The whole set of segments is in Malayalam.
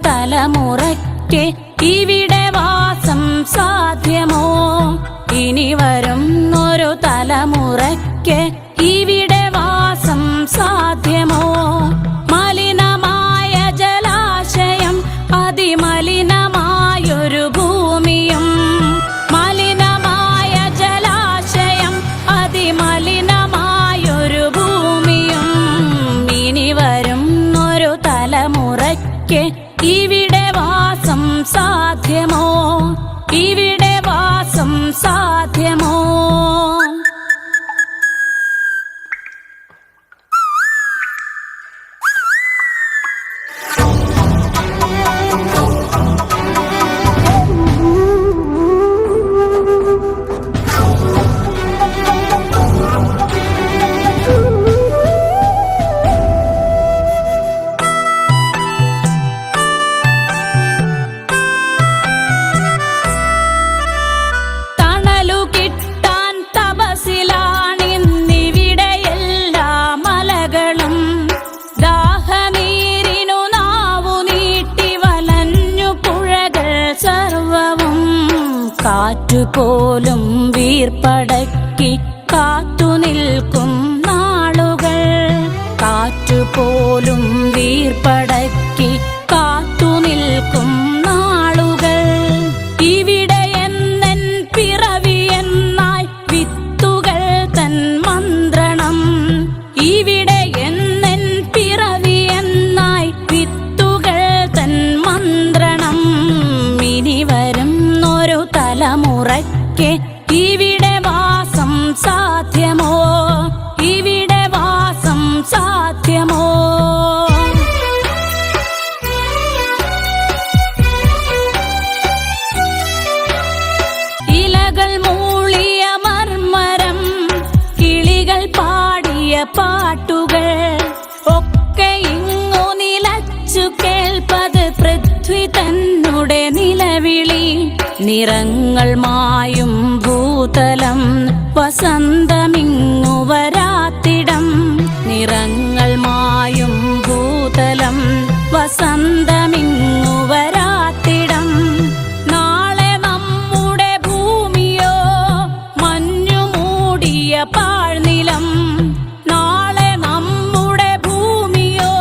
തലമുറയ്ക്ക് ഇവിടെ വാസം സാധ്യമോ? ഇനി വരുന്നൊരു തലമുറയ്ക്ക് ഇവിടെ വാസം സാധ്യമോ? മലിനമായ ജലാശയം, അതിമലിനമായൊരു ഭൂമിയും. മലിനമായ ജലാശയം, അതിമലിനമായൊരു ഭൂമിയും. ഇനി വരുന്നൊരു തലമുറയ്ക്ക് ഇവിടെ വാസം സാധ്യമോ? ഇവിടെ വാസം സാധ്യമോ? കാറ്റുപോലും വീർപ്പടക്കി കാത്തുനിൽക്കും നാളുകൾ. കാറ്റുപോലും വീർപ്പടക്കി കാത്തുനിൽക്കും നാളുകൾ. ഇവിടെ എന്നെൻ പിറവി എന്നായി വിത്തുകൾ തൻ മന്ത്രണം. ഇവിടെ എന്നെൻ പിറവി എന്നായി വിത്തുകൾ തൻ മന്ത്രണം. ഇനി വരുന്നൊരു തലമുറയ്ക്ക് ഇവിടെ വാസം സാധ്യമോ? ഇവിടെ വാസം സാധ്യമോ? ഇലകൾ മൂളിയ മർമരം, കിളികൾ പാടിയ പാട്ടുകൾ ഒക്കെ ഇങ്ങു നിലച്ചു കേൾപ്പത് പൃഥ്വി തന്നുടെ നിലവിളി. നിറങ്ങൾ മായും ഭൂതലം, വസന്തമിങ്ങു വരാത്തിടം. നിറങ്ങൾ മായും ഭൂതലം, വസന്തമിങ്ങു വരാത്തിടം. നാളെ നമ്മുടെ ഭൂമിയോ മഞ്ഞു മൂടിയ പാഴ്നിലം. നാളെ നമ്മുടെ ഭൂമിയോ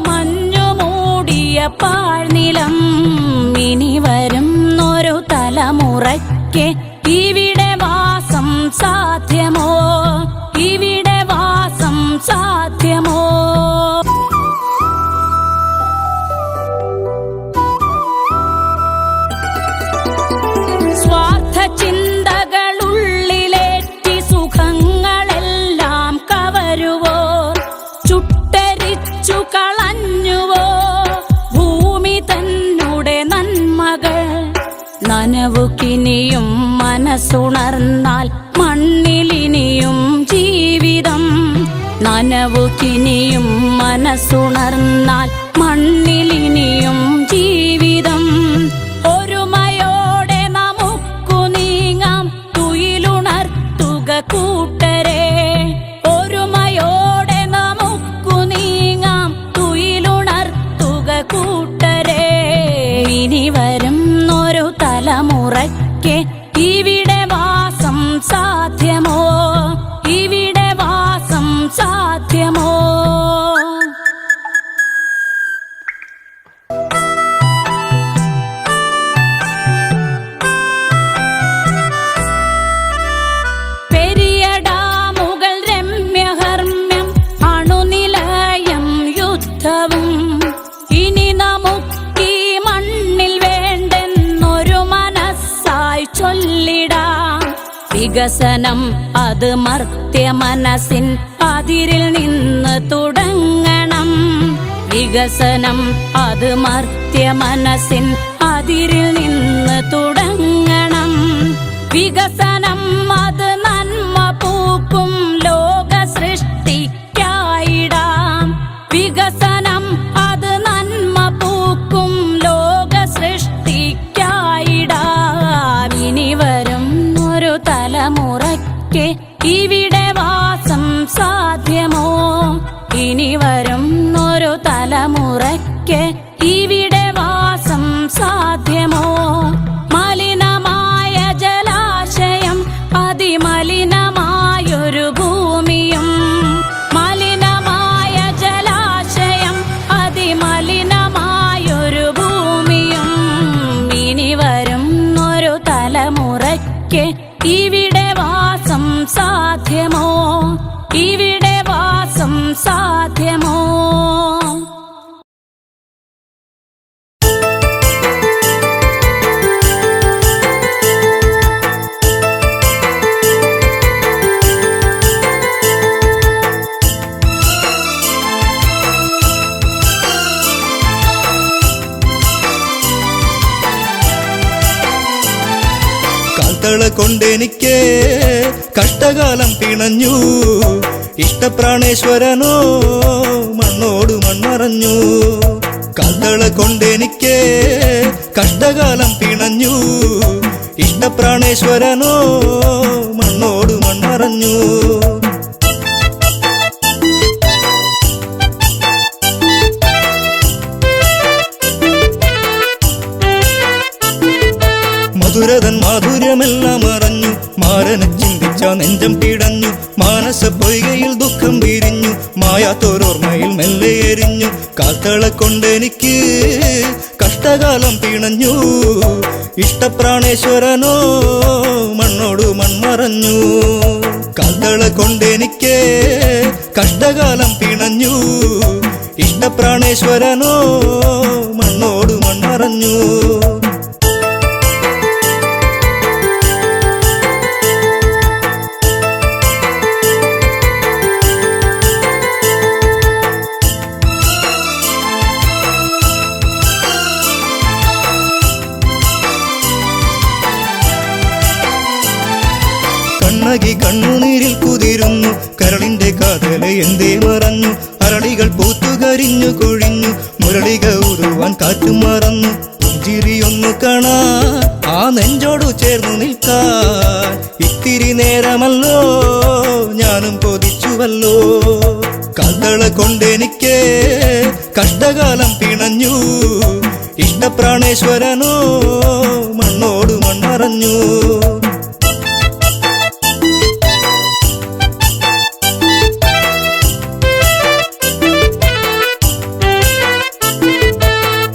മഞ്ഞു മൂടിയ പാഴ്നിലം. ഇനി വരുന്നൊരു തലമുറയ്ക്ക് ഇവിടെ വാസം സാധ്യമോ? ഇവിടെ വാസം സാധ്യമോ? സ്വാർത്ഥ ചിന്തകളുള്ളിലേറ്റി സുഖങ്ങളെല്ലാം കവരുവോ? ചുട്ടരിച്ചു കളഞ്ഞുവോ ഭൂമി തന്നുടെ നന്മകൾ? നനവുകിനിയും മനസ്സുണർന്നാൽ മണ്ണിലിനിയും ജീവിതം. നനവുകിനിയും മനസ്സുണർന്നാൽ മണ്ണിലിനിയും ജീവിതം. ഒരുമയോടെ നമുക്കു നീങ്ങാം, തുയിലുണർത്തുക കൂട്ടരെ. ഒരുമയോടെ നമുക്കു നീങ്ങാം, തുയിലുണർത്തുക കൂട്ടരെ. ഇനി വരുന്നൊരു തലമുറയ്ക്ക് ഇവിടെ വാസം സാധ്യമോ? ഇവിടെ വാസം സാധ്യമോ? പെരിയ ഡാമുകൾ രമ്യഹർമ്മ്യം, അണുനിലയം യുദ്ധവും. ഇനി വികസനം അത് മർത്യ മനസ്സിൻ അതിരിൽ നിന്ന് തുടങ്ങണം. വികസനം അത് മർത്യ മനസ്സിൻ അതിരിൽ നിന്ന് തുടങ്ങണം. വികസനം അത് നന്മ പൂക്കും ലോക സൃഷ്ടിക്കായിടാം. വികസനം അത് നന്മ പൂക്കും ലോക സൃഷ്ടിക്കായിടാം. ഇനി വരും ഒരു തലമുറയ്ക്ക് ഇവിടെ വാസം സാധ്യമോ? ഇനി വരും ഒരു തലമുറയ്ക്ക് ഇവിടെ വാസം സാധ്യമോ? മലിനമായ ജലാശയം അതിമലിനമായൊരു ഭൂമിയും, മലിനമായ ജലാശയം അതിമലിനമായൊരു ഭൂമിയും. ഇനി വരും ഒരു തലമുറയ്ക്ക് ഇവിടെ വാസം സാധ്യമോ? ഇവിടെ വാസം സാധ്യമോ? കാൽത്തള കൊണ്ടെനിക്ക് കഷ്ടകാലം പിണഞ്ഞു. ഇഷ്ടപ്രാണേശ്വരനോ മണ്ണോട് മൺമറഞ്ഞു. കാൽത്തള കൊണ്ടെനിക്ക് കഷ്ടകാലം പിണഞ്ഞു. ഇഷ്ടപ്രാണേശ്വരനോ മണ്ണോട് മൺമറഞ്ഞു. മധുരതൻ മാധുര്യമെല്ലാം അറിഞ്ഞു. മാരനെ ചിന്തിച്ച നെഞ്ചം പിടഞ്ഞു. മാനസ പൊയ്കയിൽ ദുഃഖം വിരിഞ്ഞു. മായാത്തോരോർമ്മയിൽ മെല്ലെ എരിഞ്ഞു. കാൽത്തള കൊണ്ടെനിക്ക് കഷ്ടകാലം പിണഞ്ഞു. ഇഷ്ടപ്രാണേശ്വരനോ മണ്ണോട് മൺമറഞ്ഞു. കാൽത്തള കൊണ്ടെനിക്ക് കഷ്ടകാലം പിണഞ്ഞു. ഇഷ്ടപ്രാണേശ്വരനോ മണ്ണോട് മൺമറഞ്ഞു. കണ്ണകി കണ്ണുനീരിൽ കുതിരുന്നു. കരളിന്റെ കാതല് എന്തേ മറഞ്ഞു. അരളികൾ പൂത്തുകരിഞ്ഞു കൊഴിഞ്ഞു. മുരളിക ഉരുവാൻ കാറ്റും മറന്നു. പുഞ്ചിരിയൊന്നു കാണാൻ ആ നെഞ്ചോടു ചേർന്നു നിൽക്കാൻ ഇത്തിരി നേരമല്ലോ ഞാനും കൊതിച്ചുവല്ലോ. കാൽത്തള കൊണ്ടെനിക്ക് കഷ്ടകാലം പിണഞ്ഞു. ഇഷ്ടപ്രാണേശ്വരനോ മണ്ണോട് മൺമറഞ്ഞു.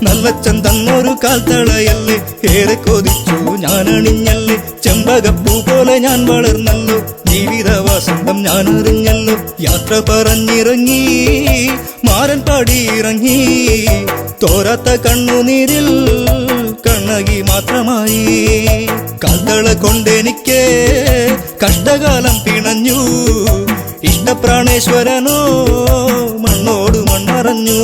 നല്ലച്ചൻ തന്നൊരു കാൽത്തളയല്ലേ ഏറെ കൊതിച്ചു ഞാനണിഞ്ഞല്ലേ. ചെമ്പകപ്പൂ പോലെ ഞാൻ വളർന്നല്ലോ. ജീവിത വസന്തം ഞാൻ അറിഞ്ഞല്ലോ. യാത്ര പറഞ്ഞിറങ്ങി മാരൻ പാടിയിറങ്ങി. തോരാത്ത കണ്ണുനീരിൽ കണ്ണകി മാത്രമായി. കാൽത്തള കൊണ്ടെനിക്ക് കഷ്ടകാലം പിണഞ്ഞു. ഇഷ്ടപ്രാണേശ്വരനോ മണ്ണോട് മൺമറഞ്ഞു.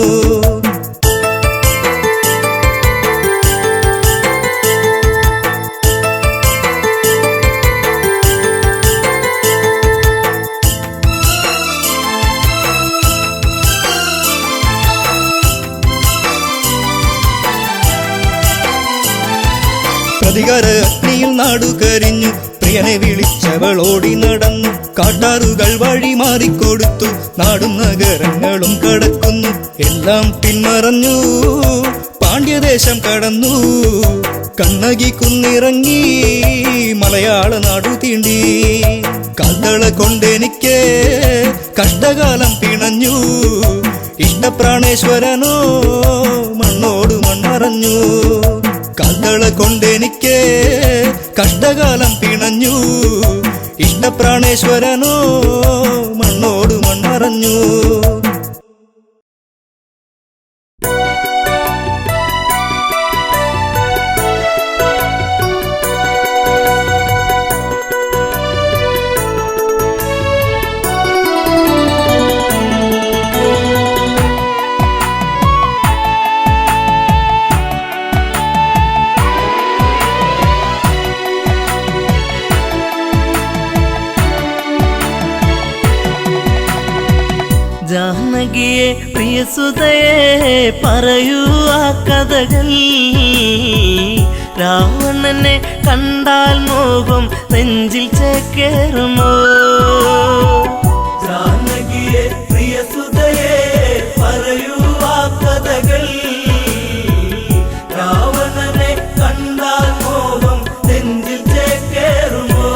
പ്രതികാര അഗ്നിയിൽ നാടു കരിഞ്ഞു. പ്രിയനെ വിളിച്ചവൾ ഓടി നടന്നു. കാട്ടാറുകൾ വഴി മാറിക്കൊടുത്തു. നാടും നഗരങ്ങളും കടക്കുന്നു. എല്ലാം പിന്മറഞ്ഞു പാണ്ഡ്യദേശം കടന്നു. കണ്ണകി കുന്നിറങ്ങി മലയാള നാടു തീണ്ടി. കാൽത്തള കൊണ്ടെനിക്ക് കഷ്ടകാലം പിണഞ്ഞു. ഇഷ്ടപ്രാണേശ്വരനോ മണ്ണോട് മൺമറഞ്ഞു. കാൽത്തള കൊണ്ടെനിക്ക് കഷ്ടകാലം പിണഞ്ഞു. ഇഷ്ടപ്രാണേശ്വരനോ മണ്ണോട് മൺമറഞ്ഞു. പ്രിയസുതയെ പറയൂ ആ കഥകൾ. രാവണനെ കണ്ടാൽ മോഹം നെഞ്ചിൽ ചേക്കേറുമോ? ജാനകിയെ പ്രിയസുതയെ പറയൂ ആ കഥകൾ. രാവണനെ കണ്ടാൽ മോഹം നെഞ്ചിൽ ചേക്കേറുമോ?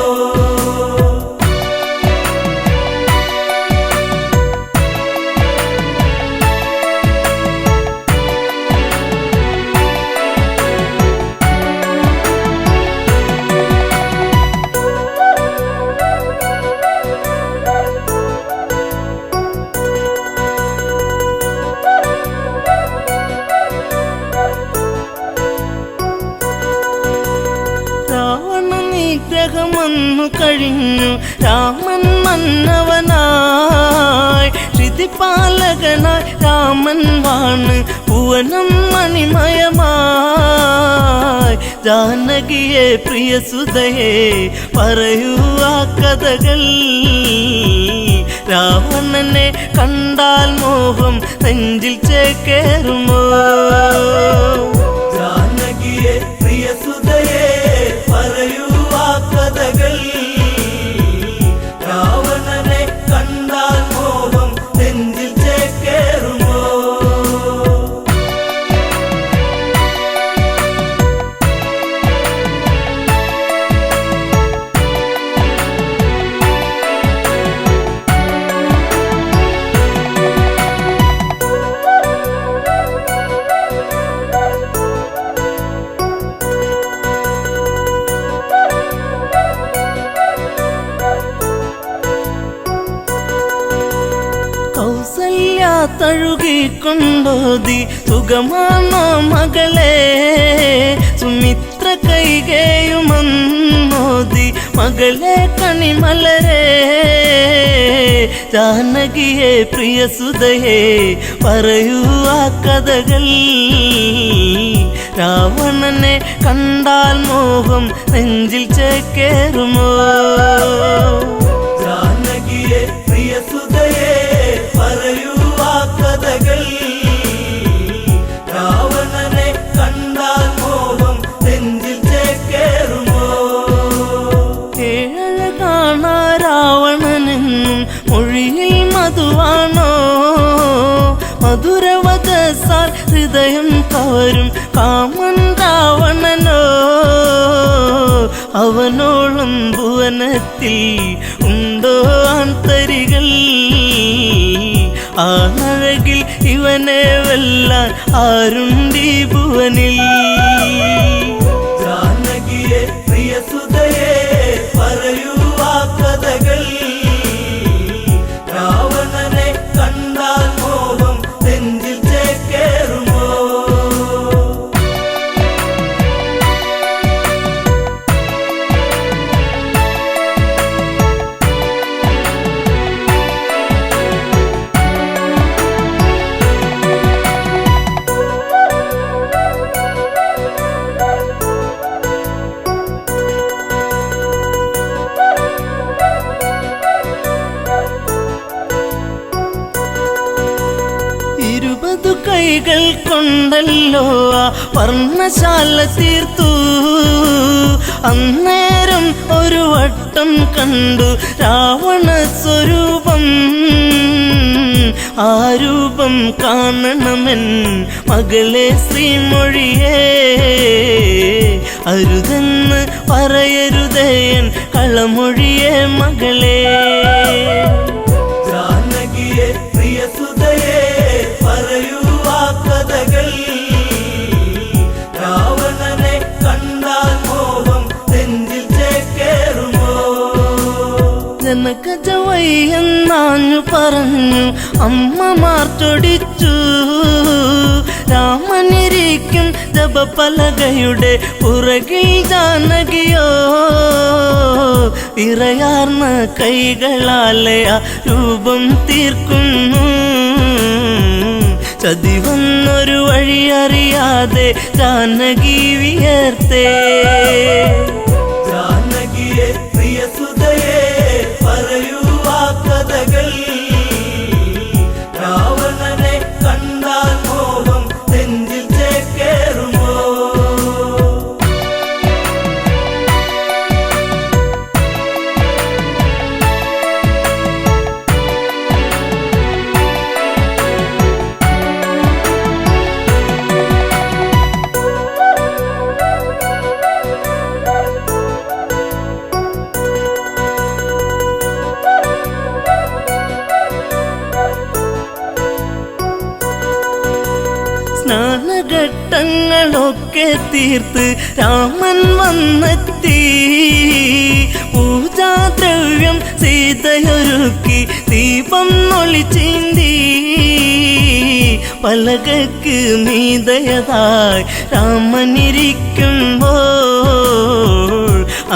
നിഗ്രഹമന്നു കഴിഞ്ഞു രാമൻ മന്നവനായി. ശ്രുതിപാലകനായി രാമൻ വാണ് ഭുവനം മണിമയമായി. ജാനകിയെ പ്രിയസുതയെ പറയൂ ആ കഥകൾ. രാവണനെ കണ്ടാൽ മോഹം നെഞ്ചിൽ ചേക്കേറുമോ? ജാനകിയെ പ്രിയസുതയെ പറയൂ ആ കഥകൾ. രാവണനെ കണ്ടാൽ മോഹം നെഞ്ചിൽ ചേക്കേറുമോ? കൗസല്യ തഴുകിക്കൊണ്ടോതി സുഖമാണോ മകളെ? സുമിത്ര കൈകേയുമന്നോതി മകളെ കണിമലരെ. ജാനകിയെ പ്രിയസുതയെ പറയൂ ആ കഥകൾ. രാവണനെ കണ്ടാൽ മോഹം നെഞ്ചിൽ ചേക്കേറുമോ? ജാനകിയെ പ്രിയസുതയെ പറയൂ ആ കഥകൾ. രാവണനെ കണ്ടാൽ മോഹം നെഞ്ചിൽ ചേക്കേറുമോ? ഏഴഴകാണ രാവണനെന്നും മൊഴിയിൽ മധുവാണോ? മധുരവദസാൽ ഹൃദയം കവരും കാമൻ രാവണനോ? അവനോളം ഭുവനത്തിൽ ഉണ്ടോ ആന്തരികൾ? ആണഴകിൽ ഇവനെ വെല്ലാൻ ആരുണ്ടീ ഭുവനിൽ? ജാനകിയെ പ്രിയസുതയെ പറയൂ ആ കഥകൾ. രാവണനെ കണ്ടാൽ മോഹം നെഞ്ചിൽ ചേക്കേറുമോ? കൈകൾ കൊണ്ടല്ലോ ആ വർണ്ണശാല തീർത്തു. അന്നേരം ഒരു വട്ടം കണ്ടു രാവണ സ്വരൂപം. ആ രൂപം കാണണമെൻ മകളെ ശ്രീമൊഴിയേ. അരുതെന്ന് പറയരുതേൻ കളമൊഴിയേ മകളെ. ജാനകിയെ പ്രിയസുതയെ പറയൂ ആ കഥകൾ. രാവണനെ കണ്ടാൽ മോഹം നെഞ്ചിൽ ചേക്കേറുമോ? ജനകജവയ്യെന്നാഞ്ഞു പറഞ്ഞു അമ്മമാർ ചൊടിച്ചു. രാമനിരിക്കും ജപപലകയുടെ പുറകിൽ ജാനകിയോ വിറയാർന്ന കൈകളാലെ ആ രൂപം തീർക്കുന്നു. ചതിവന്നൊരു വഴിയറിയാതെ ജാനകി വിയർത്തേ. ജാനകിയെ പ്രിയസുതയെ പറയൂ ആ കഥകൾ. രാവണനെ കണ്ട സ്നാനഘട്ടങ്ങളൊക്കെ തീർത്ത് രാമൻ വന്നെത്തി. പൂജാദ്രവ്യം സീതയൊരുക്കി ദീപം ഒളിച്ചീന്തി. പലകക്ക് മീതയതായി രാമനിരിക്കുമ്പോൾ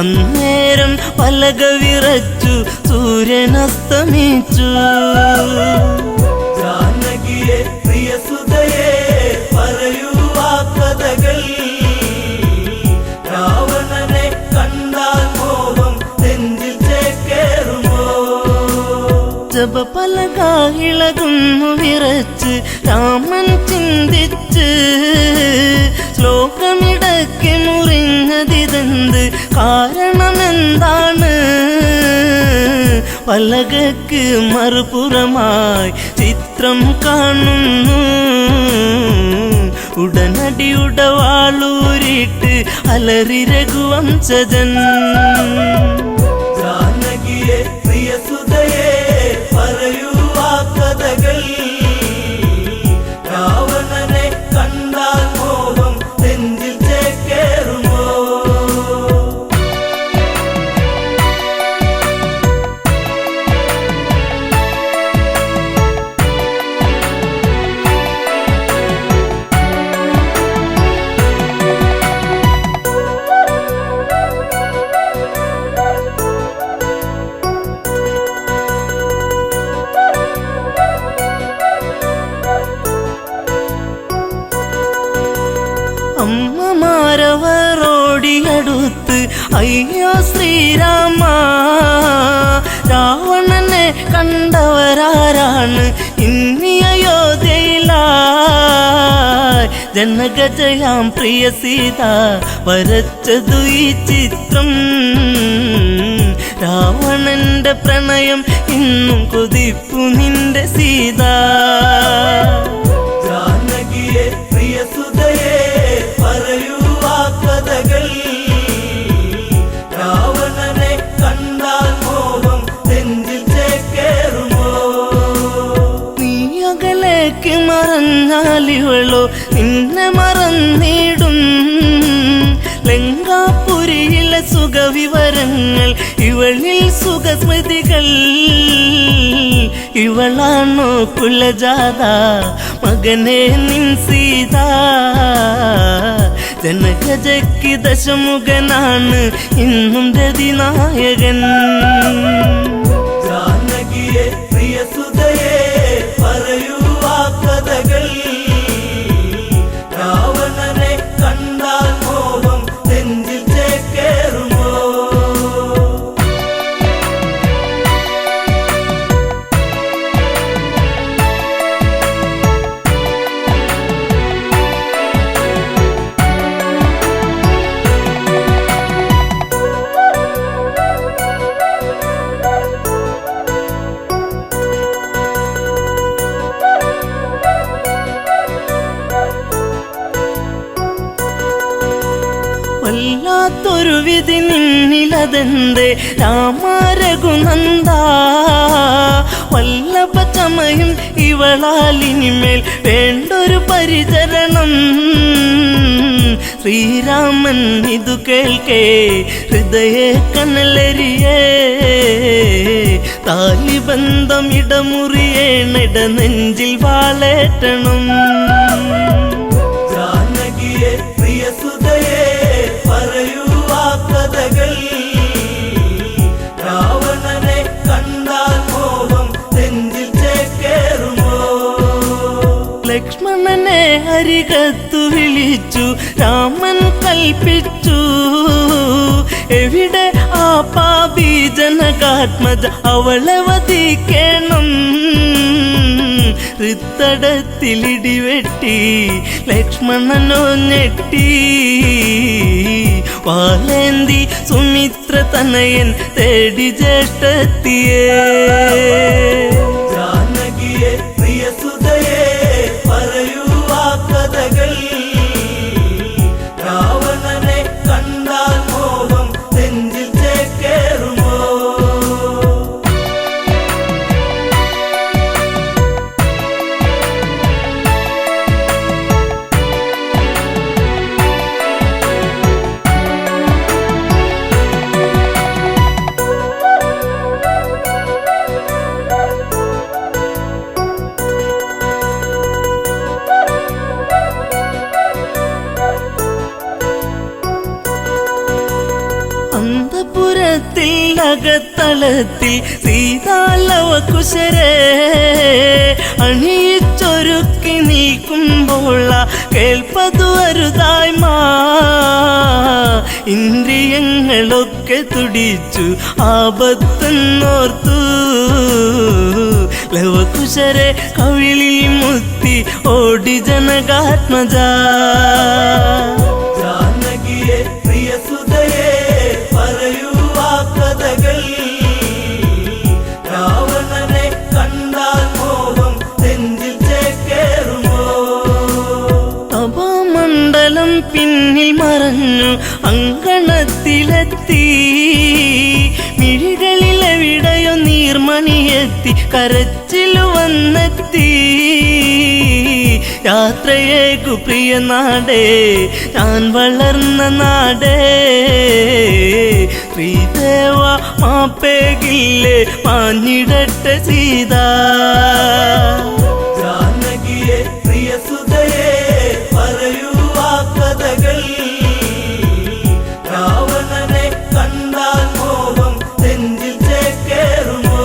അന്നേരം പലക വിറച്ചു സൂര്യനസ്തമിച്ചു. ജാനകിയെ പ്രിയസുതയെ പറയൂ ആ കഥകൾ. രാവണനെ കണ്ടാൽ മോഹം നെഞ്ചിൽ ചേക്കേറുമോ? ജപപലക ഇളകുന്നു വിറച്ച് രാമൻ ചിന്തിച്ച്. ശ്ലോകമിടയ്ക്ക് മുറിഞ്ഞതിതെന്ത് കാരണമെന്താണ്? പലകക്ക് മറുപുറമായി ചിത്രം കാണുന്നു. ഉടനടി ഉടവാളൂരിട്ട് അലറി രഘുവംശജൻ. ജാനകിയെ പ്രിയസുതയെ പറയൂ ആ കഥകൾ. രാവണനെ കണ്ടാൽ മോഹം നെഞ്ചിൽ ചേക്കേറുമോ? അമ്മമാരവരോടിയടുത്ത് അയ്യോ ശ്രീരാമ, രാവണനെ കണ്ടവരാരാണ് ഇനി അയോധ്യയിലായി? ജനകജയാം പ്രിയ സീത വരച്ചതു ഈ ചിത്രം. രാവണന്റെ പ്രണയം ഇന്നും കൊതിപ്പു നിന്റെ സീത. ജാനകിയെ പ്രിയസുതയെ പറയൂ ആ കഥകൾ. രാവണനെ കണ്ടാൽ മോഹം നെഞ്ചിൽ ചേക്കേറുമോ? നീ അകലേക്ക് മറഞ്ഞാലിവളോ നിന്നെ മറന്നിടും. ലങ്കാപുരിയിലെ സുഖവിവരങ്ങൾ ഇവളിൽ സുഖസ്മൃതികൾ. ഇവളാണോ കുലജാത മകനെ നിൻ സീത? ജനകജയ്ക്ക് ദശമുഖനാണ് ഇന്നും രതിനായകൻ. ജാനകിയെ പ്രിയസുതയെ പറയൂ ആ കഥകൾ. രാവണനെ കണ്ടാൽ മോഹം നെഞ്ചിൽ ചേക്കേറുമോ? വല്ലാത്തൊരു വിധി നിന്നിലതെന്തേ രാമ രഘുനന്ദ? വല്ലഭ ചമയും ഇവളാലിനിമേൽ വേണ്ടൊരു പരിചരണം. ശ്രീരാമൻ ഇതു കേൾക്കേ ഹൃദയ കനലരിയേ. താലിബന്ധം ഇടമുറിയേണിട നെഞ്ചിൽ വാളേറ്റണം. ജാനകിയെ പ്രിയസുതയെ പറയൂ ആ കഥകൾ. രാവണനെ കണ്ടാൽ മോഹം നെഞ്ചിൽ ചേക്കേറുമോ? ലക്ഷ്മണനെ അരികത്തു വിളിച്ചു രാമൻ കൽപ്പിച്ചു. എവിടെ ആ പാപി ജനകാത്മജ അവളെ വധിക്കണം. ഹൃത്തടത്തിലിടിവെട്ടി ലക്ഷ്മണനോ ഞെട്ടി. വാലേന്തി സുമിത്ര തനയൻ തേടി ജ്യേഷ്ഠത്തിയേ. ജാനകിയെ പ്രിയസുതയെ പറയൂ ആ കഥകൾ. രാവണനെ കണ്ടാൽ മോഹം നെഞ്ചിൽ ചേക്കേറുമോ? അകത്തളത്തിൽ സീതാലവകുശരെ അണിയിച്ചൊരുക്കി നിൽക്കുമ്പോൾ കേൾപ്പതു അരുതായ്മ ഇന്ദ്രിയങ്ങളൊക്കെ തുടിച്ചു ആപത്തെന്നോർത്തു ലവകുശരെ കവിളിൽ മുത്തി ഓടി ജനകാത്മജ ജാനകിയെ പ്രിയസുതയെ പറയൂ ആ കഥകൾ രാവണനെ കണ്ടാൽ മോഹം നെഞ്ചിൽ ചേക്കേറുമോ അപമണ്ഡലം പിന്നിൽ മറഞ്ഞു അങ്കണത്തിലെത്തി മിഴികളിൽ എവിടെയോ നീർമണിയെത്തി കരച്ചിലു വന്നെത്തി യാത്രയേക്കു പ്രിയ നാടേ ഞാൻ വളർന്ന നാടേ ശ്രീദേവ മാപ്പേകില്ലേ മാഞ്ഞിടട്ടെ സീത ജാനകിയെ പ്രിയസുതയെ പറയൂ ആ കഥകൾ രാവണനെ കണ്ടാൽ മോഹം നെഞ്ചിൽ ചേക്കേറുമോ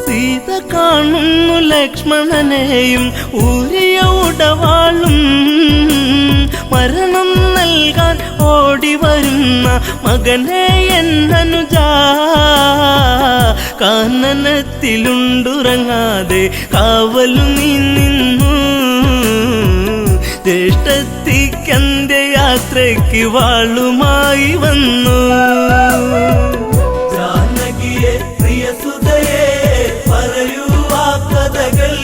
സീത കാണുന്നു ലക്ഷ്മണനെയും ഊരിയ ഉടവാളും മരണം നൽകാൻ ഓടി വരുന്ന മകനെ എന്നനുജ കാനനത്തിലുണ്ടുറങ്ങാതെ കാവലു നീ നിന്നു ജ്യേഷ്ഠത്തിക്കന്റെ യാത്രയ്ക്ക് വാളുമായി വന്നു ജാനകിയെ പ്രിയസുതയെ പറയൂ ആ കഥകൾ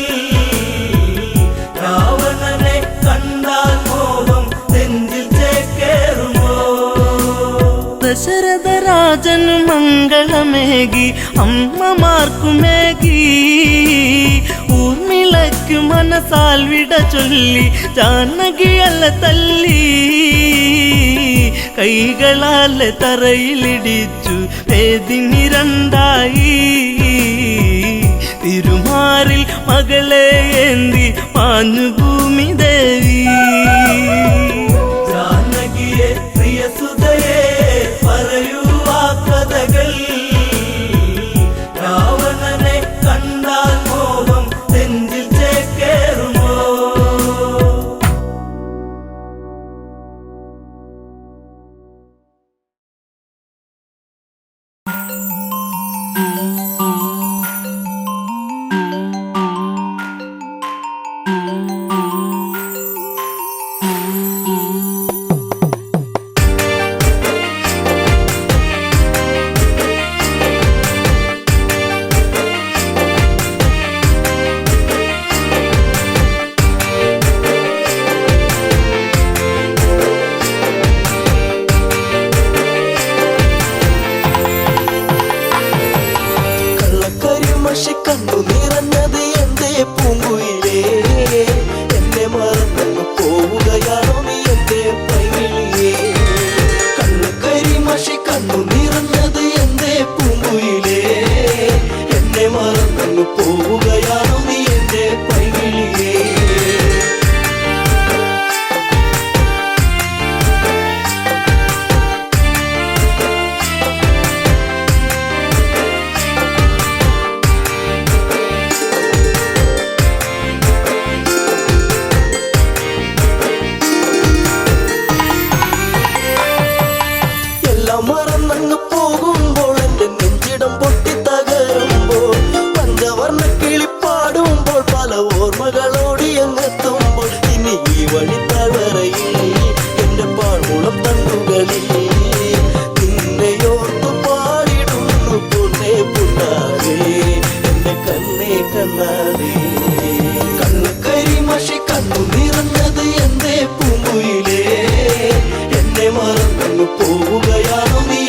രാവണനെ കണ്ടാൽ മോഹം നെഞ്ചിൽ ചേക്കേറുമോ ദശരഥ രാജനു മംഗളമേകി അമ്മമാർക്കുമേകി ഊർമിളയ്ക്കു മനസാൽ വിട ചൊല്ലി ജാനകിയല്ല തല്ലി കൈകളാലെ തറയിലിടിച്ചു വേദിനി രണ്ടായി തിരുമാറിൽ മകളെ ഏന്തി മാഞ്ഞു ഭൂമി ദേവി ജാനകിയെ പ്രിയസുതയെ പറയൂ ആ കഥകൾ രാവണനെ കണ്ടാൽ മോഹം നെഞ്ചിൽ ചേക്കേറുമോ കണ്ണു നിറഞ്ഞത് എന്റെ പൂങ്കുയിലേ എന്നെ മറന്നു പോവുകയാണോ നീ എന്റെ പൈവിളിയേ കണ്ണുകരിമഷി കണ്ണു നിറഞ്ഞത് എന്റെ പൂങ്കുയിലേ എന്നെ മറന്നു പോവുകയാണോ നീ എന്റെ പൈവിളിയേ കണ്ണുകരിമഷി കണ്ണു നിറഞ്ഞത് എന്റെ പൂങ്കുയിലേ എന്നെ മറന്നു പോവുകയാണോ നീ എന്റെ പൈവിളിയേ കണ്ണുകരിമഷി കണ്ണു നിറഞ്ഞത് എന്റെ പൂങ്കുയിലേ എന്നെ മറന്നു പോവുകയാണോ നീ എന്റെ പൈവിളിയേ കണ്ണുകരിമഷി കണ്ണു നിറഞ്ഞത് എന്റെ പൂങ്കുയിലേ എന്നെ മറന്നു പോവുകയാണോ നീ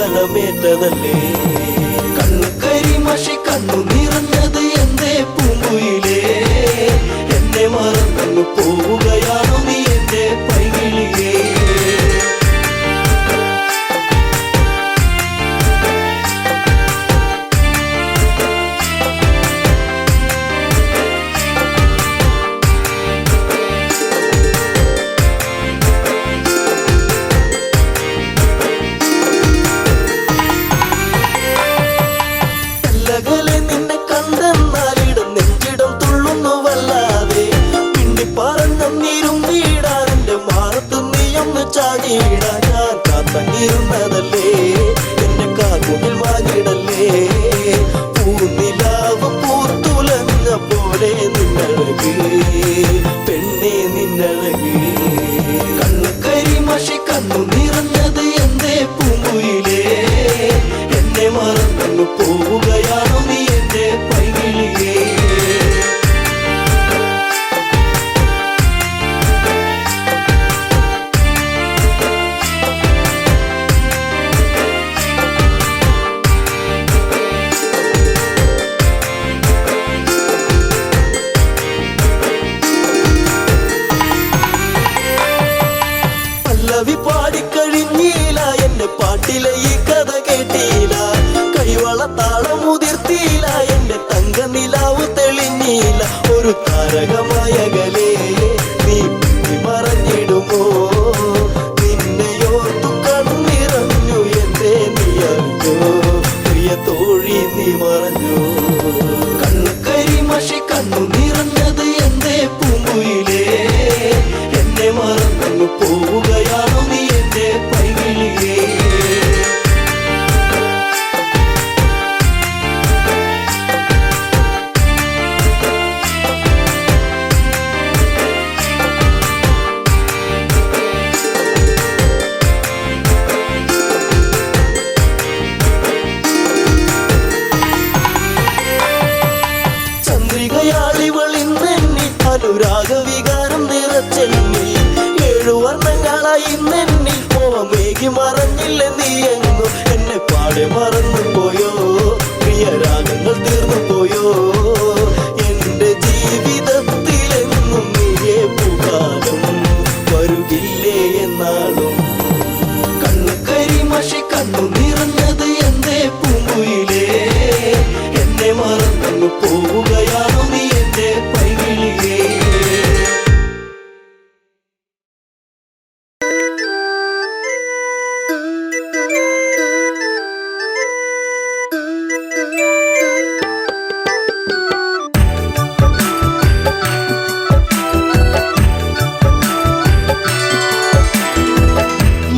യൗവനമേറ്റതല്ലേ കണ്ണു കരിമഷി കണ്ണു നിറഞ്ഞത് എന്തേ പൂങ്കുയിലേ എന്നെ മറന്നു പോവുകയാണോ നീ എന്റെ പൈകിളിയേ ഞാൻ കാത്തങ്ങിരുന്നതല്ലേ എന്നെ കാർമുകിൽ വാങ്ങിടല്ലേ പൂനിലാവ് പൂത്തുലഞ്ഞ പോലെ നിന്നഴക് പെണ്ണെ നിന്നഴക് കണ്ണു കരിമഷി കണ്ണു നിറഞ്ഞത് എന്തേ പൂങ്കുയിലേ എന്നെ മറന്നു പോവുകയാണോ നീ എന്റെ പൈകിളിയേ പാടിക്കഴിഞ്ഞീല എന്റെ പാട്ടിലെ ഈ കഥ കേട്ടീല കൈവള താളമുതിർത്തീല എന്റെ തങ്ക നിലാവ് തെളിഞ്ഞീല ഒരു താരകമായകലേ നീ മറഞ്ഞിടുമോ നിന്നെയോർത്തു കണ്ണിറഞ്ഞു എന്തേ നീ അറിഞ്ഞോ പ്രിയ തോഴി നീ മറഞ്ഞു കണ്ണു കരിമഷി കണ്ണു നിറഞ്ഞത് എന്തേ പൂങ്കുയിലേ എന്നെ മറന്നു പോവുകയാണോ നീ എന്റെ പൈകിളിയേ ചന്ദ്രികയാളിവളിന്നെന്നി അനുരാഗവികാരം നിറച്ചെന്നി ഏഴുവർണ്ണങ്ങളായി നെന്നി മോഹമേകി മറഞ്ഞില്ല നീ എങ്ങു എന്നെ പാടെ മറന്നു പോയോ പ്രിയരാഗങ്ങൾ തീർന്നു പോയോ എന്റെ ജീവിതത്തിലെങ്ങും നീയേ പൂക്കാലം വരുകില്ലേ എന്നാളും കണ്ണു കരിമഷി കണ്ണു നിറഞ്ഞത് എന്തേ പൂങ്കുയിലേ എന്നെ മറന്നു പോവുകയാണോ നീ എന്റെ പൈകിളിയേ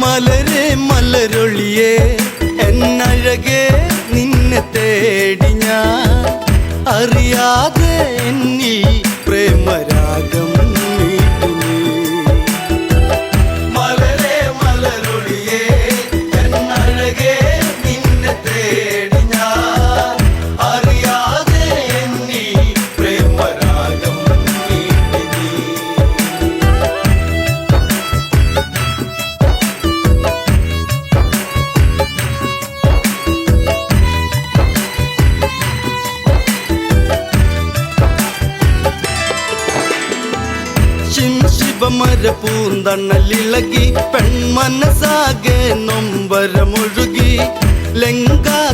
മലരെ മലരൊളിയേ എന്നഴകേ നിന്നെ തേടി ഞാൻ അറിയാതെ എന്നിൽ പ്രേമരാഗം നീട്ടുന്നു മലരെ മലരൊളിയേ എന്നഴകേ നിന്നെ തേടി ഞാൻ അറിയാതെ എന്നിൽ പ്രേമരാഗം നീട്ടുന്നു ശിവമര പൂന്തണലിളകി പെൺമനസാകെ നൊമ്പരമൊഴുകി ലങ്കാതീരത്തിന്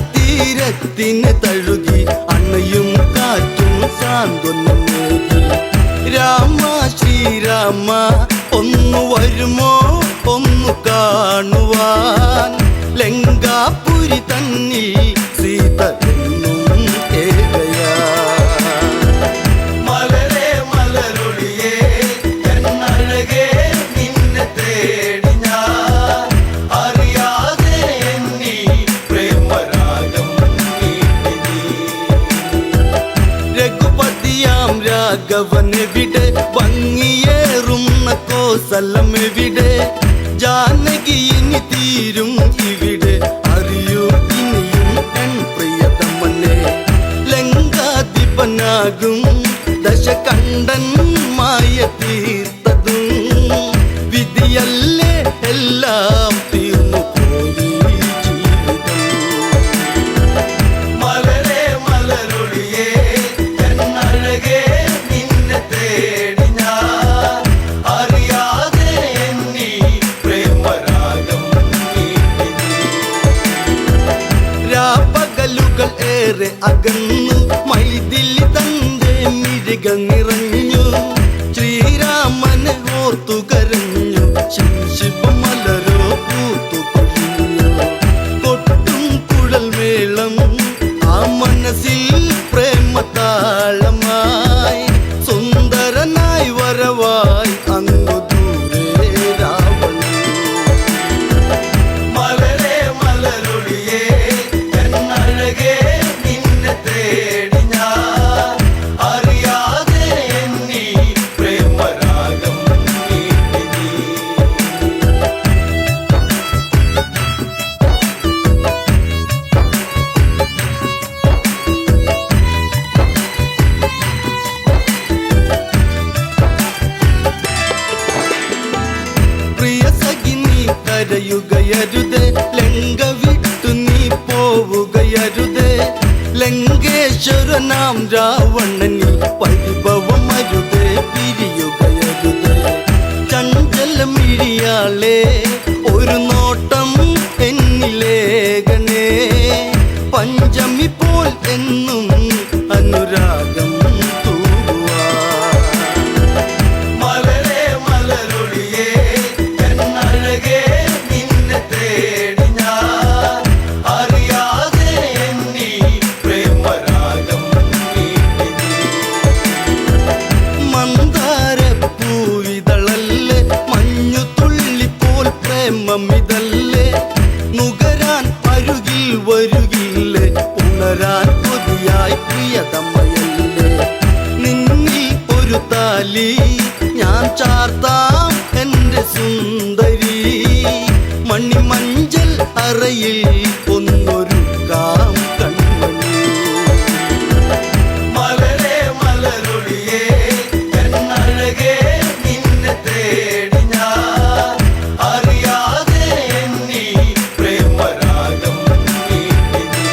തഴുകി അണയും കാറ്റും സാന്ത്വനമേകി രാമ ശ്രീരാമ ഒന്നു വരുമോ ഒന്നു കാണുവാൻ ലങ്കാപുരി തന്നിൽ സീത എന്നും ഏകയാ മലരെ മലരൊളിയേ എന്നഴകേ നിന്നെ തേടി ഞാൻ അറിയാതെ എന്നിൽ പ്രേമരാഗം നീട്ടി രഘുപതിയാം രാഘവനെവിടെ ഭംഗിയേറുന്ന കോസലമെവിടെ ജാനകി ഇനി തീരും ഇവിടെ അറിയൂ ഇനിയും എൻ പ്രിയതമനെ ലങ്കാധിപനാകും ദശകണ്ഠൻ മായ തീർത്തതും വിധിയല്ലേ എല്ലാം തീർന്നു പോയി ജീവിതം അകന്നു മൈഥിലി തന്റെ മിഴികൾ നിറഞ്ഞു ശ്രീരാമനെ ഓർത്തു കരഞ്ഞു ശിവമലരോ പൂത്തു കൊഴിഞ്ഞു കൊട്ടും കുഴൽ മേളം ആ മനസ്സിൽ പ്രേമതാളമായി സുന്ദരനായി വരവായി അങ്ങു ദൂരെ രാവണൻ മലരേ മലരൊളിയേ എന്നഴകേ നിന്നെ തേടി ഞാൻ അറിയാതെ എന്നീ പ്രേമരാഗം നീട്ടി നീ. പ്രിയ സഖി നീ കരയുകയരുതേ ലങ്ക വിട്ടു നീ പോവുകയരുതേ ലങ്കേശ്വരനാം രാവണനിൽ പരിഭവമരുതേ പിരിയുകയരുതേ ചഞ്ചലമിഴിയാളെ ഒരു നോട്ടം എന്നിലേകണേ പഞ്ചമി പോൽ എന്നും അനുരാഗം തൂവാ മലരേ മലരൊളിയേ എന്നഴകേ നിന്നെ തേടി ഞാൻ അറിയാതെ എന്നീ പ്രേമരാഗം നീട്ടി നീ. മന്ദാരപ്പൂവിതളല്ലേ മഞ്ഞു തുള്ളിപ്പോൾ പ്രേമമിതല്ലേ നുകരാൻ അരുകിൽ വരുകില്ലേ ഉണരാൻ കൊതിയായി പ്രിയതമയല്ലേ നിന്നിൽ ഒരു താലി ഞാൻ ചാർത്താം എൻ്റെ സുന്ദരി മണിമഞ്ചൽ അറയിൽ ഒന്നൊരുക്കാം കൺമണി മലരേ മലരൊളിയേ എന്നഴകേ നിന്നെ തേടി ഞാൻ അറിയാതെ എന്നീ പ്രേമരാഗം നീട്ടി നീ.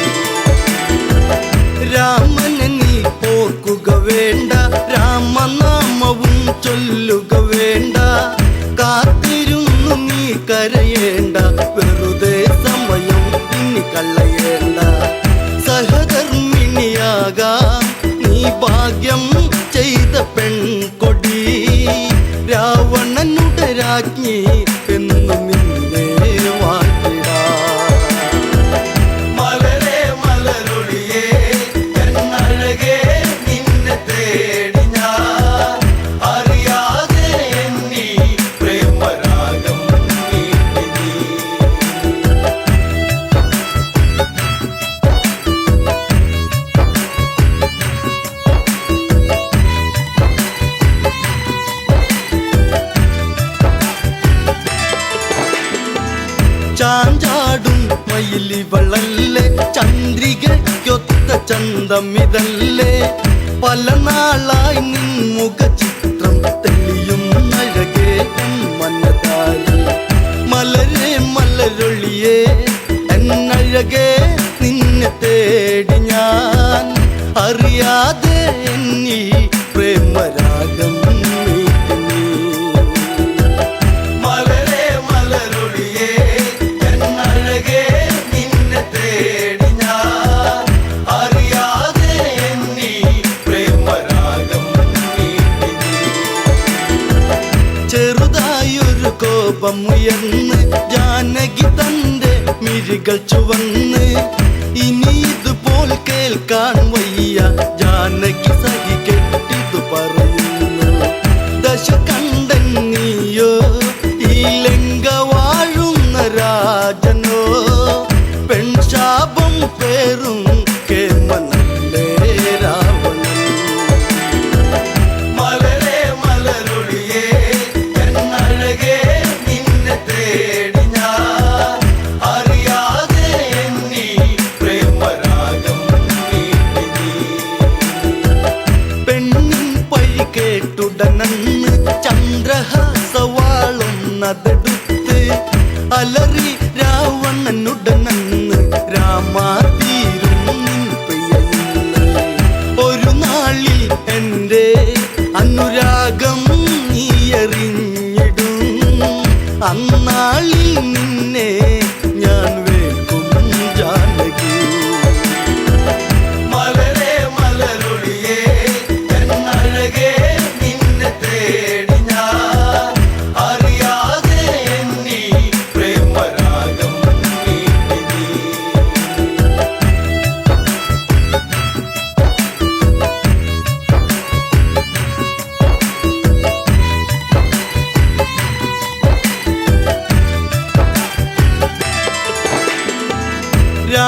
രാമനെ നീ ഓർക്കുക വേണ്ട രാമനാമവും ചൊല്ലുക വേണ്ട കാത്തിരുന്നു നീ കരയേണ്ട വെറുതെ സമയം ഇനി കളയേണ്ട സഹധർമ്മിണിയാകാം നീ ഭാഗ്യം ചെയ്ത പെൺകൊടി രാവണനുടെ രാജ്ഞി എന്നു നിന്നെ വാഴ്ത്തിടാം മലരേ മലരൊളിയേ എന്നഴകേ നിന്നെ തേടി ഞാൻ അറിയാതെ എന്നീ പ്രേമരാഗം നീട്ടി നീ. ചാഞ്ചാടും മയിലിവളല്ലേ ചന്ദ്രികയ്ക്കൊത്ത ചന്തമിതല്ലേ പല നാളായി നിൻ മുഖചിത്രം തെളിയും അഴകേ മനതാരി മലരേ മലരൊളിയേ എന്നഴകേ നിന്നെ തേടി ഞാൻ അറിയാതെ എന്നീ പ്രേമരാഗം നീട്ടി നീ. മലരേ മലരൊളിയേ എന്നഴകേ നിന്നെ തേടി ഞാൻ അറിയാതെ എന്നീ പ്രേമരാഗം നീട്ടി നീ. ചെറുതായൊരു കോപമുയർന്ന് ജാനകി തന്റെ മിഴികൾ ചുവന്ന് ഇനി ഇതുപോൽ കേൾക്കാൻ വയ്യ ജാനകി സഹി കെട്ടിതു പറയുന്നു ദശകണ്ഠൻ നീയോ ഈ ലങ്ക വാഴുന്ന രാജനോ പെൺശാപം പേറും കേമനല്ലേ രാവണൻ മലരേ മലരൊളിയേ എന്നഴകേ നിന്നെ തേടി ഞാൻ അറിയാതെ എന്നീ പ്രേമരാഗം നീട്ടി നീ. പെണ്ണിൻ പഴി കേട്ടുടനന്ന് ചന്ദ്രഹാസവാളുന്നതെടുത്ത് അലറി രാവണനുടനന്ന് രാമാതീരും നിൻ പ്രിയന്ന് ഒരു നാളിൽ എൻ്റെ അനുരാഗം നീ എറിഞ്ഞിടും അന്നാളിൽ നിന്നെ ഞാൻ വേൽക്കും ജാനകി മലരേ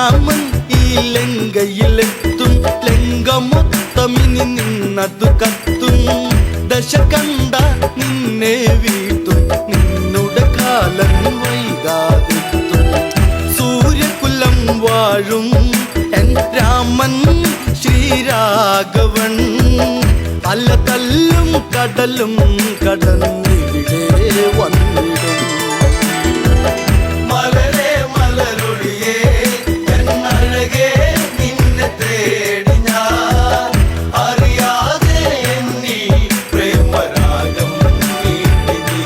രാമൻ ഈ ലങ്കയിലെത്തും, ലങ്ക മൊത്തമിനി നിന്നതു കത്തും. ദശ കണ്ട നിന്നെ വീഴ്ത്തും, നിന്നുടെ കാലം വൈകാതെത്തും. സൂര്യകുലം വാഴും എൻ രാമൻ ശ്രീരാഘവൻ, പല തല്ലും കടലും കടന്നിവിടെ വന്നിടും. മലരേ മലരൊളിയേ എന്നഴകേ നിന്നെ തേടി ഞാൻ, അറിയാതെ എന്നീ പ്രേമരാഗം നീട്ടി നീ.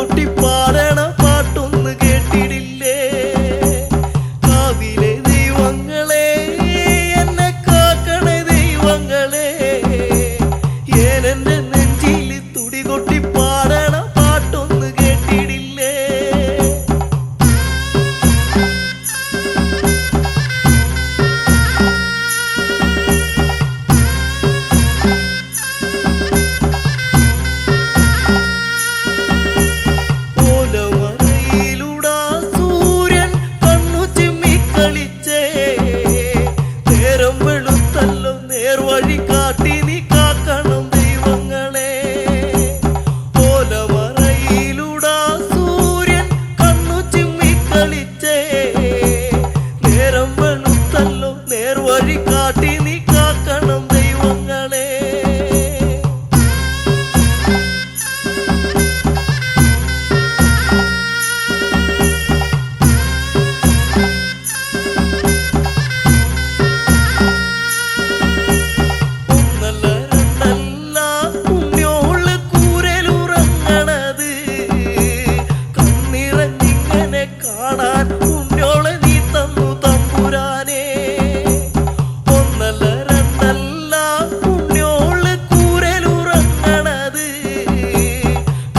കൊട്ടി പാടണ പാട്ടൊന്ന് കേട്ടിടില്ലേ? കാവിലെ ദൈവങ്ങളെ എന്നെ കാക്കണേ ദൈവങ്ങളെ, ഏനെന്റെ നെഞ്ചിൽ തുടി കൊട്ടി പാടണ പാട്ടൊന്ന് കേട്ടിടില്ലേ? ഓലമറയിലൂടാ സൂര്യൻ കണ്ണു ചിമ്മിക്കളിച്ചേ, നേരം വെളുത്തല്ലോ നേർവഴി കാട്ടി നീ കാക്കണം ദൈവങ്ങളെ. ഓലമറയിലൂടാ സൂര്യൻ കണ്ണു ചിമ്മിക്കളിച്ചേ, നേരം വെളുത്തല്ലോ നേർവഴി കാട്ടി നീ കാക്കണം ദൈവങ്ങളെ. ഒന്നല്ല രണ്ടല്ല ഉണ്ണിയോള് കൂരലുറങ്ങണത്, കണ്ണിറങ്ങിങ്ങനെ കാണാൻ ഉണ്ണിയോളെ നീ തന്നു തമ്പുരാനെ. ഒന്നല്ല രണ്ടല്ല ഉണ്ണിയോള് കൂരലുറങ്ങണത്,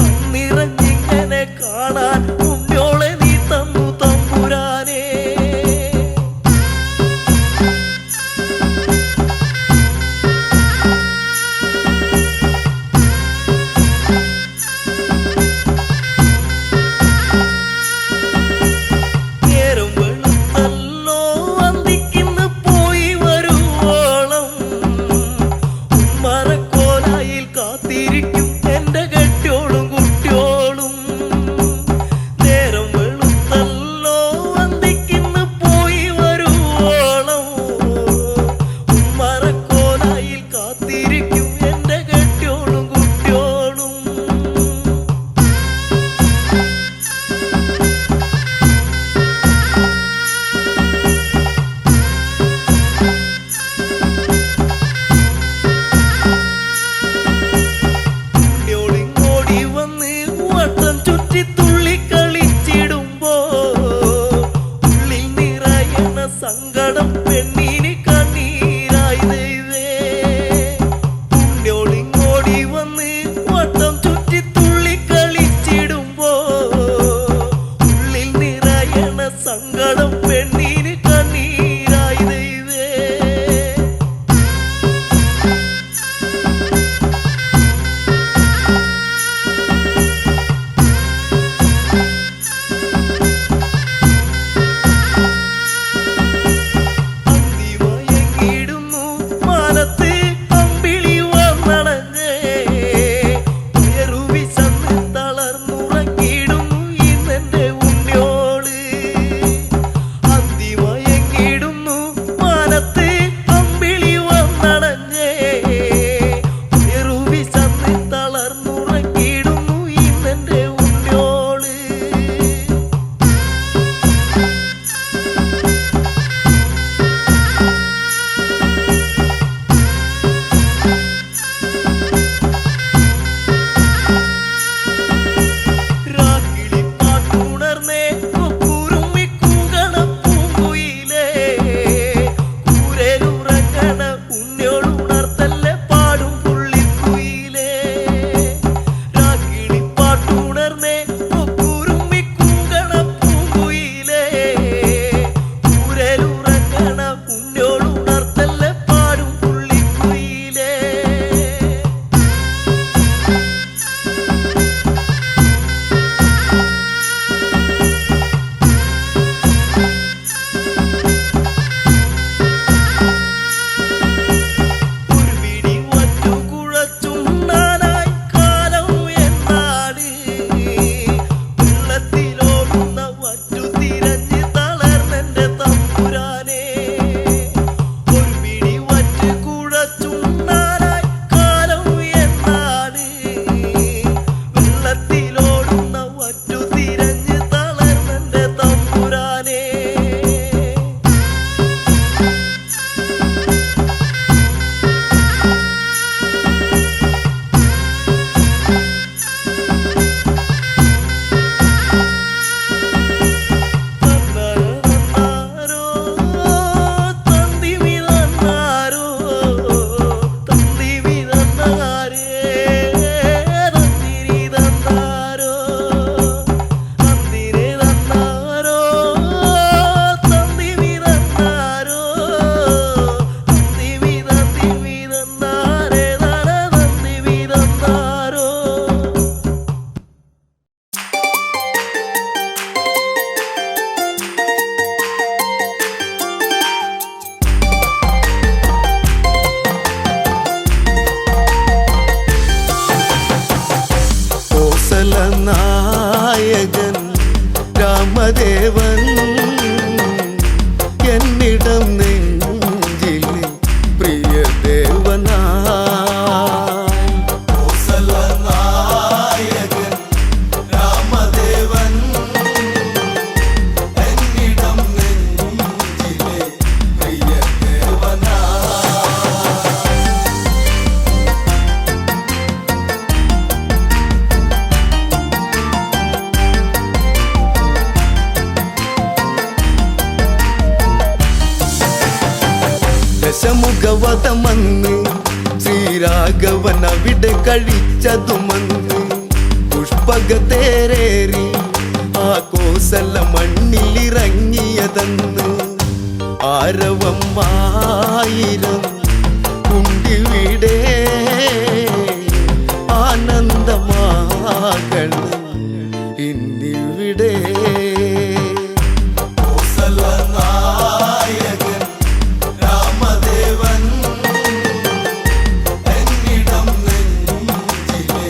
കണ്ണിറങ്ങിങ്ങനെ കാണാൻ ഉണ്ണിയോളെ നീ തന്നു തമ്പുരാനെ. നേരം വെളുത്തല്ലോ അന്തിക്കിന്ന് പോയി വരുവോളം ഉമ്മറക്കോലായിൽ കാത്തിരിക്കും എന്റെ കെട്ടിയോളും കുട്ടിയോളും. നേരം വെളുത്തല്ലോ അന്തിക്കിന്ന് പോയി വരുവോളം ഉമ്മറക്കോലായിൽ കാത്തിരിക്കും എന്റെ കെട്ടിയോളും കുട്ടിയോളും. ഉണ്ണിയോളിങ്ങോടി വന്ന് വട്ടം ചുറ്റി തുള്ളി കളിച്ചിടുമ്പോ, ഉള്ളിൽ നിറയണ സങ്കടം പെണ്ണിന് കണ്ണീരായി ദൈവേ. ഉണ്ണിയോളിങ്ങോടി വന്ന് വട്ടം ചുറ്റി തുള്ളി കളിച്ചിടുമ്പോ, ഉള്ളിൽ നിറയണ സങ്കടം പെണ്ണിന് കണ്ണീരായി ദൈവേ. നായകൻ രാമദേവൻ എന്നിടം നെഞ്ചിൽ പ്രിയദേവനായി നായകൻ രാമദേവൻ എന്നിടം നെഞ്ചിലെ പ്രിയദേവനാ ദശമുഖവധമന്ന് ശ്രീരാഘവൻ അവിടെ കഴിച്ചതുമന്ന് പുഷ്പകത്തേരേറി ആ കോസല മണ്ണിലിറങ്ങിയതെന്ന് ആരവം ആയിരം കുണ്ടിവിടെ ആനന്ദമാകണം ഇന്നിവിടെ നായകൻ രാമദേവൻ എന്നിടം നെഞ്ചിലെ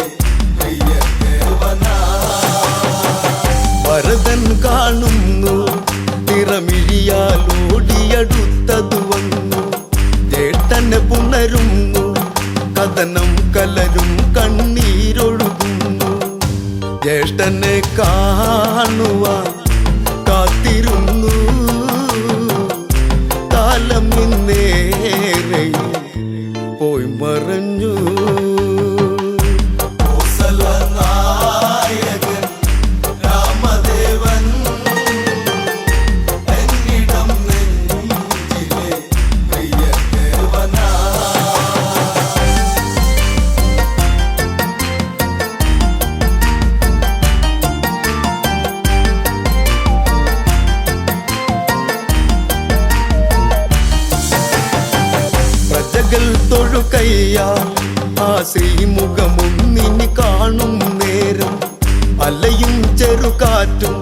പ്രിയദേവനാ ഭരതൻ കാണുന്നു നിറമിഴിയാലോടിയടുത്തതു വന്നു ചേട്ടനെ പുണരുന്നു കഥനം കലരും കണ്ണീരൊഴുകുന്നു ജ്യേഷ്ഠനെ കാണുവാൻ കാത്തിരുന്നു കാലം ഇന്നേറെ പോയി മറഞ്ഞു നായകൻ രാമദേവൻ എന്നിടം നെഞ്ചിലെ പ്രിയദേവനാ പ്രജകൾ തൊഴുകയ്യാൽ ആ ശ്രീമുഖമൊന്നിനി കാണും നേരം അലയും ചെറുകാറ്റും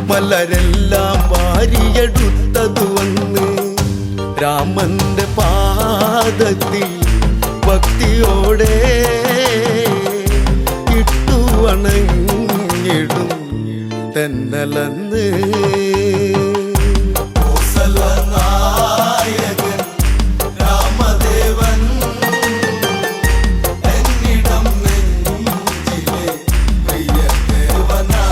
മലരെല്ലാം വാരിയെടുത്തതു വന്ന് രാമന്റെ പാദത്തിൽ ഭക്തിയോടെ ഇട്ടു വണങ്ങിടും തെന്നലന്ന് നായകൻ രാമദേവൻ എന്നിടം നെഞ്ചിലെ പ്രിയദേവനാ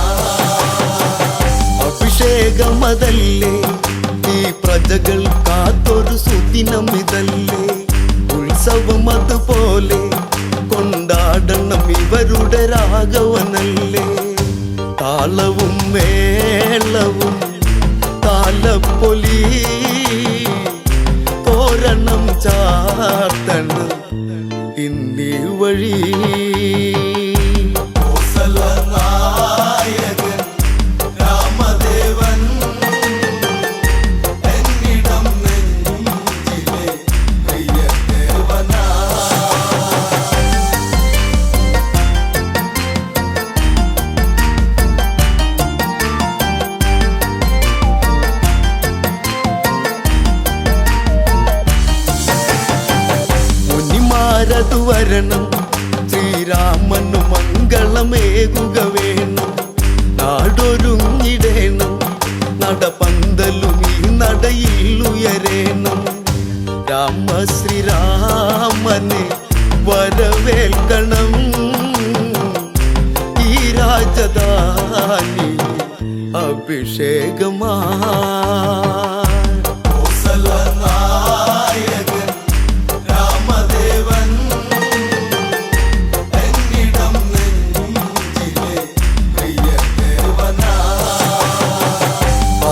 അഭിഷേകമതല്ലേ ഈ പ്രജകൾ കാത്തൊരു സുദിനം ഇതല്ലേ ഉത്സവം അതുപോലെ കൊണ്ടാടണം ഇവരുടെ രാഘവനല്ലേ താളവും മേളവും താലപ്പൊലി തോരണം ചാർത്തണം ഇന്ത്യ വഴി നായകൻ രാമദേവൻ എന്നിടം നെഞ്ചിലെ പ്രിയദേവനാ മുനിമാരതു വരണം ശ്രീരാമനു മംഗളമേകുക വേണം നാടൊരുങ്ങിടേണം നടപന്തലും ഈ നടയിൽ ഉയരേണം രാമശ്രീരാമനെ വരവേൽക്കണം ഈ രാജധാനി അഭിഷേകമാ നായകൻ രാമദേവൻ എന്നിടം നെഞ്ചിലെ പ്രിയദേവനാ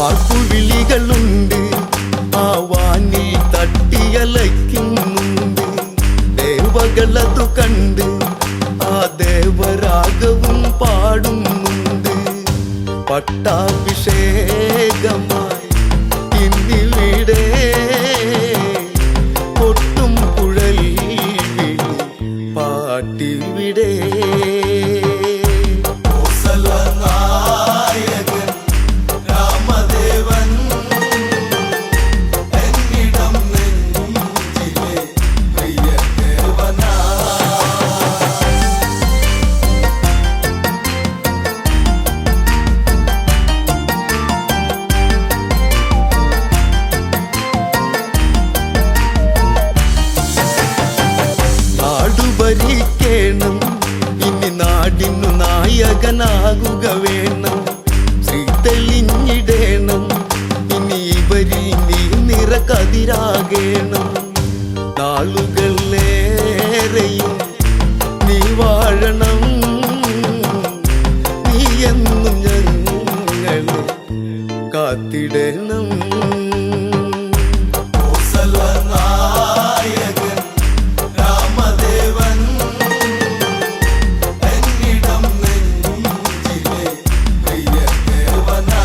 ആർപ്പുവിളികളുണ്ട് ആ വാനിൽ തട്ടിയലയ്ക്കുന്നുണ്ട് ദേവകളതു കണ്ട് ആ ദേവരാഗവും പാടുന്നുണ്ട് പട്ടാഭിഷേകമായി ഇന്നിവിടെ കൊട്ടും കുഴൽ വിളി പാട്ടിവിടെ നായകൻ രാമദേവൻ എന്നിടം നെഞ്ചിലെ പ്രിയദേവനാ നീയാകുക വേണം, ശ്രീ തെളിഞ്ഞിടേണം, ഇനി ഇവരിൽ നീ നിറകതിരാകേണം. നാളുകളേറെയും നീ വാഴണം, നീ എന്നും ഞങ്ങളെ കാത്തിടണം. കോസലനായകൻ രാമദേവൻ എന്നിടം നെഞ്ചിലെ പ്രിയദേവനാ.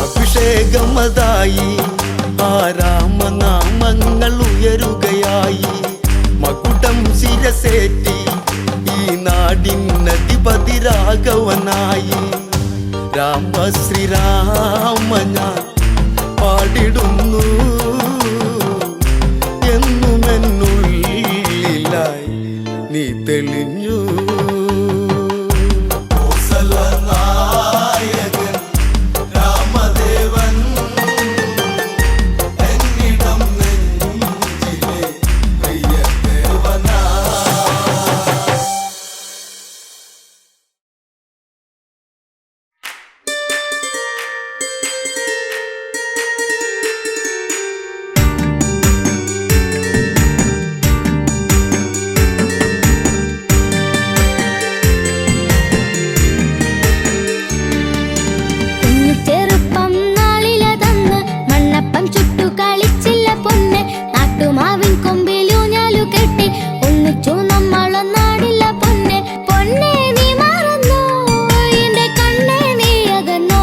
അഭിഷേകമതായി ആ രാമനാമങ്ങൾ ഉയരുകയായി, മകുടം ശിരസേറ്റി ഈ നാടിനധിപതി രാഘവനായി. രാമ ശ്രീരാമ ഞാൻ പാടിടുന്നു, എന്നുമെന്നുള്ളിലായി നീ തെളിഞ്ഞു. കോസലനായകൻ രാമദേവൻ എന്നിടം നെഞ്ചിലെ പ്രിയദേവനാ. ചെറുപ്പം നാളിലതന്ന് മണ്ണപ്പം ചുട്ടു കളിച്ചില്ല പൊന്ന്, നാട്ടുമാവിൻ കൊമ്പിലൂഞ്ഞാലു കെട്ടി ഒന്നിച്ചു നമ്മളൊന്നാടില്ല പൊന്ന്. പൊന്നെ നീ മറന്നോ, എന്റെ കണ്ണേ നീ അകന്നോ,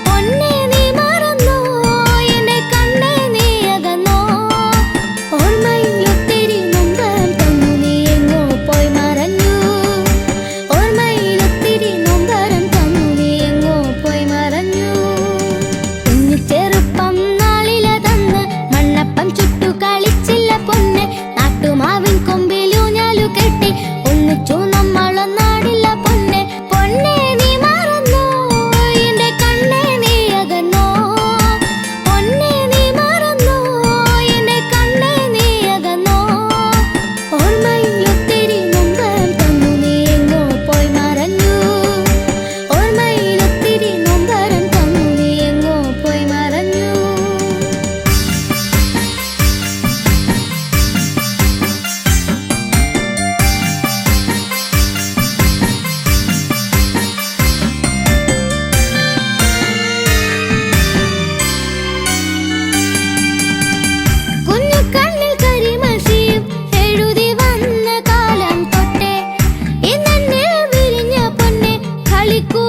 പൊന്നെ നീ മറന്നോ, എന്റെ കണ്ണേ നീ അകന്നോ. ഓർമ്മയിൽ ഒത്തിരി നൊമ്പരം തന്നു, നീ എങ്ങോ പോയി മറഞ്ഞു. ഓർമ്മയിൽ ഒത്തിരി നൊമ്പരം തന്നു, നീ എങ്ങോ പോയി മറഞ്ഞു. കുഞ്ഞു ചെറുപ്പം നാളിലതന്ന് മണ്ണപ്പം ചുട്ടു കളിച്ചില്ല പൊന്ന്, നാട്ടുമാവിൻ കൊമ്പിലൂഞ്ഞാലു കെട്ടി ഒന്നിച്ചു നമ്മളൊന്നാടില്ല പൊന്ന്. പൊന്നെ നീ മറന്നോ, എന്റെ കണ്ണേ നീ അകന്നോ, പൊന്നെ നീ മറന്നോ, എന്റെ കണ്ണേ നീ അകന്നോ. ഓർമ്മയിൽ ഒത്തിരി നൊമ്പരം തന്നു, നീ എങ്ങോ പോയി മറഞ്ഞു. ഓർമ്മയിൽ ഒത്തിരി നൊമ്പരം തന്നു, നീ എങ്ങോ പോയി മറഞ്ഞു. കുഞ്ഞു കണ്ണിൽ കരിമഷിയും എഴുതി വന്ന കാലം തൊട്ടേ ഇന്നെന്നിൽ വിരിഞ്ഞ പൊന്നെ കളിക്കൂ